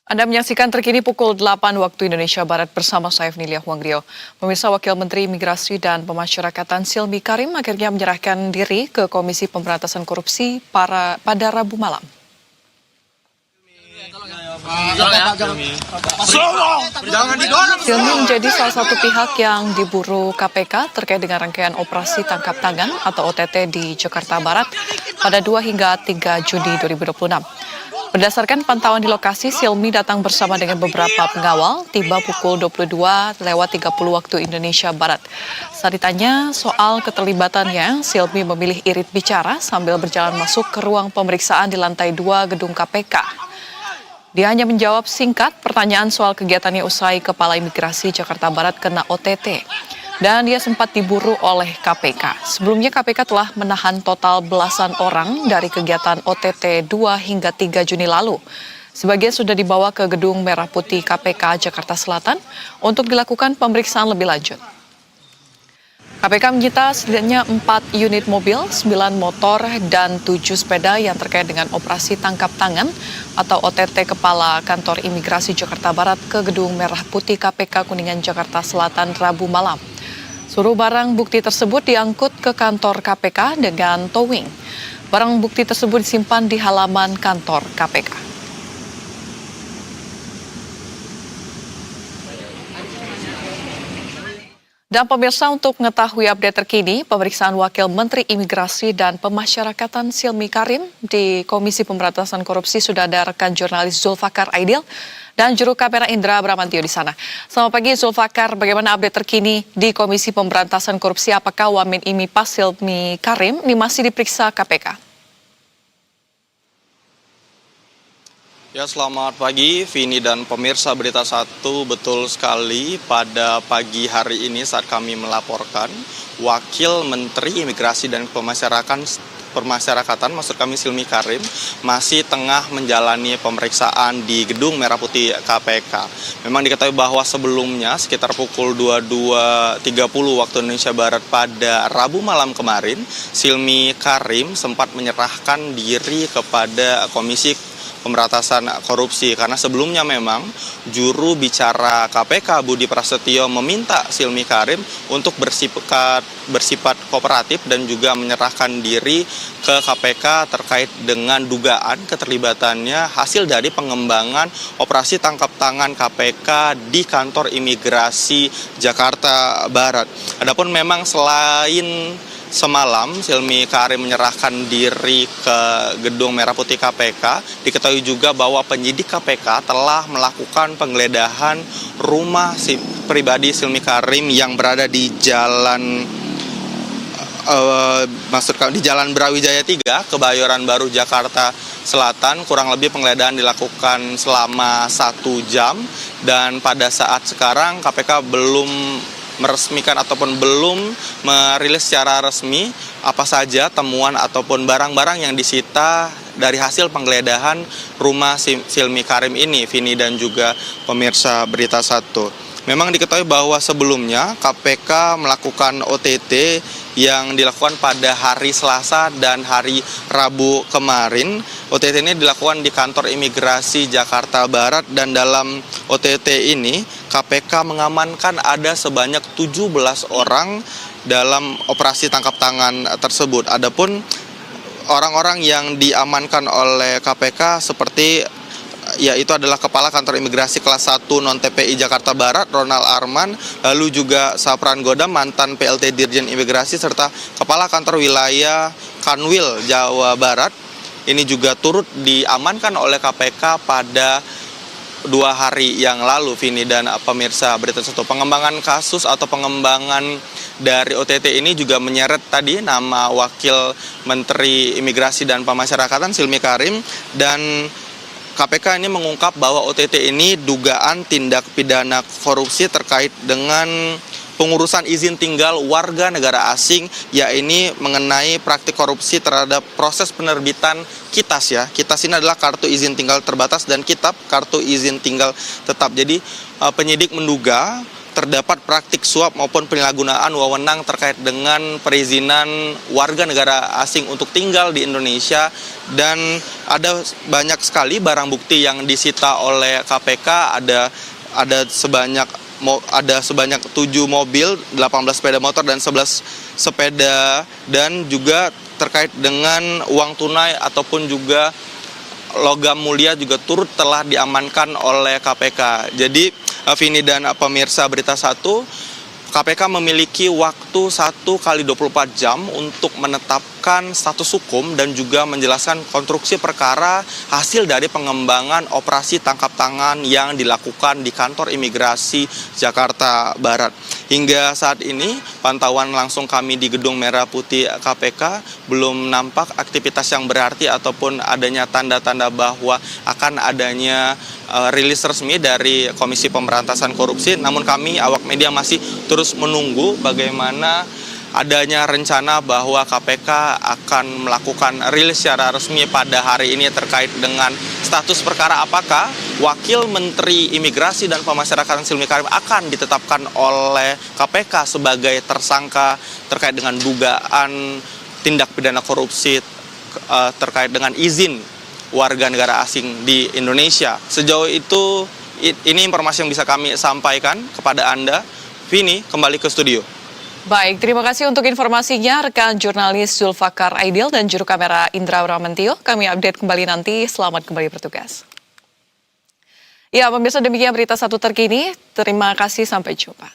Anda menyaksikan terkini pukul 8 waktu Indonesia Barat bersama saya Fnilia Huangrio. Pemirsa, Wakil Menteri Imigrasi dan Pemasyarakatan Silmi Karim akhirnya menyerahkan diri ke Komisi Pemberantasan Korupsi pada Rabu malam. Silmi menjadi salah satu pihak yang diburu KPK terkait dengan rangkaian operasi tangkap tangan atau OTT di Jakarta Barat pada 2 hingga 3 Juni 2026. Berdasarkan pantauan di lokasi, Silmi datang bersama dengan beberapa pengawal, tiba pukul 22:30 waktu Indonesia Barat. Saat ditanya soal keterlibatannya, Silmi memilih irit bicara sambil berjalan masuk ke ruang pemeriksaan di lantai 2 gedung KPK. Dia hanya menjawab singkat pertanyaan soal kegiatannya usai Kepala Imigrasi Jakarta Barat kena OTT. Dan dia sempat diburu oleh KPK. Sebelumnya KPK telah menahan total belasan orang dari kegiatan OTT 2 hingga 3 Juni lalu. Sebagian sudah dibawa ke Gedung Merah Putih KPK Jakarta Selatan untuk dilakukan pemeriksaan lebih lanjut. KPK menyita setidaknya 4 unit mobil, 9 motor, dan 7 sepeda yang terkait dengan operasi tangkap tangan atau OTT Kepala Kantor Imigrasi Jakarta Barat ke Gedung Merah Putih KPK Kuningan Jakarta Selatan Rabu malam. Seluruh barang bukti tersebut diangkut ke kantor KPK dengan towing. Barang bukti tersebut disimpan di halaman kantor KPK. Dan pemirsa, untuk mengetahui update terkini pemeriksaan Wakil Menteri Imigrasi dan Pemasyarakatan Silmi Karim di Komisi Pemberantasan Korupsi sudah ada rekan jurnalis Zulfakar Aidil dan juru kamera Indra Bramantio di sana. Selamat pagi Zulfakar, bagaimana update terkini di Komisi Pemberantasan Korupsi? Apakah Wamen IMIPAS Silmi Karim ini masih diperiksa KPK? Ya, selamat pagi Vini dan pemirsa Berita Satu. Betul sekali, pada pagi hari ini saat kami melaporkan, Wakil Menteri Imigrasi dan Pemasyarakatan, maksud kami Silmi Karim, masih tengah menjalani pemeriksaan di Gedung Merah Putih KPK. Memang diketahui bahwa sebelumnya sekitar pukul 22:30 waktu Indonesia Barat pada Rabu malam kemarin, Silmi Karim sempat menyerahkan diri kepada Komisi Pemberantasan Korupsi karena sebelumnya memang juru bicara KPK Budi Prasetyo meminta Silmi Karim untuk bersifat kooperatif dan juga menyerahkan diri ke KPK terkait dengan dugaan keterlibatannya hasil dari pengembangan operasi tangkap tangan KPK di kantor imigrasi Jakarta Barat. Adapun memang selain semalam Silmi Karim menyerahkan diri ke Gedung Merah Putih KPK, diketahui juga bahwa penyidik KPK telah melakukan penggeledahan rumah pribadi Silmi Karim yang berada di Jalan Brawijaya 3, Kebayoran Baru, Jakarta Selatan. Kurang lebih penggeledahan dilakukan selama 1 jam dan pada saat sekarang KPK belum meresmikan ataupun belum merilis secara resmi apa saja temuan ataupun barang-barang yang disita dari hasil penggeledahan rumah Silmi Karim ini, Vini dan juga pemirsa Berita Satu. Memang diketahui bahwa sebelumnya KPK melakukan OTT yang dilakukan pada hari Selasa dan hari Rabu kemarin. OTT ini dilakukan di kantor imigrasi Jakarta Barat dan dalam OTT ini KPK mengamankan ada sebanyak 17 orang dalam operasi tangkap tangan tersebut. Adapun orang-orang yang diamankan oleh KPK seperti yaitu adalah Kepala Kantor Imigrasi Kelas 1 Non-TPI Jakarta Barat, Ronald Arman, lalu juga Sapran Godam, mantan PLT Dirjen Imigrasi, serta Kepala Kantor Wilayah Kanwil Jawa Barat. Ini juga turut diamankan oleh KPK pada 2 hari yang lalu, Vini dan pemirsa Berita Satu. Pengembangan kasus atau pengembangan dari OTT ini juga menyeret tadi nama Wakil Menteri Imigrasi dan Pemasyarakatan Silmi Karim, dan KPK ini mengungkap bahwa OTT ini dugaan tindak pidana korupsi terkait dengan pengurusan izin tinggal warga negara asing, yakni mengenai praktik korupsi terhadap proses penerbitan KITAS ya. KITAS ini adalah kartu izin tinggal terbatas dan kitab kartu izin tinggal tetap. Jadi penyidik menduga terdapat praktik suap maupun penyalahgunaan wewenang terkait dengan perizinan warga negara asing untuk tinggal di Indonesia, dan ada banyak sekali barang bukti yang disita oleh KPK. Ada sebanyak 7 mobil, 18 sepeda motor dan 11 sepeda, dan juga terkait dengan uang tunai ataupun juga logam mulia juga turut telah diamankan oleh KPK. Jadi Vini dan pemirsa Berita 1, KPK memiliki waktu 1x24 jam untuk menetapkan status hukum dan juga menjelaskan konstruksi perkara hasil dari pengembangan operasi tangkap tangan yang dilakukan di kantor imigrasi Jakarta Barat. Hingga saat ini, pantauan langsung kami di Gedung Merah Putih KPK belum nampak aktivitas yang berarti ataupun adanya tanda-tanda bahwa akan adanya rilis resmi dari Komisi Pemberantasan Korupsi. Namun kami, awak media, masih terus menunggu bagaimana adanya rencana bahwa KPK akan melakukan rilis secara resmi pada hari ini terkait dengan status perkara apakah Wakil Menteri Imigrasi dan Pemasyarakatan Silmi Karim akan ditetapkan oleh KPK sebagai tersangka terkait dengan dugaan tindak pidana korupsi terkait dengan izin warga negara asing di Indonesia. Sejauh itu, ini informasi yang bisa kami sampaikan kepada Anda. Vini, kembali ke studio. Baik, terima kasih untuk informasinya rekan jurnalis Zulfakar Aidil dan juru kamera Indra Bramantio. Kami update kembali nanti. Selamat kembali bertugas. Ya, pemirsa, demikian Berita 1 terkini. Terima kasih, sampai jumpa.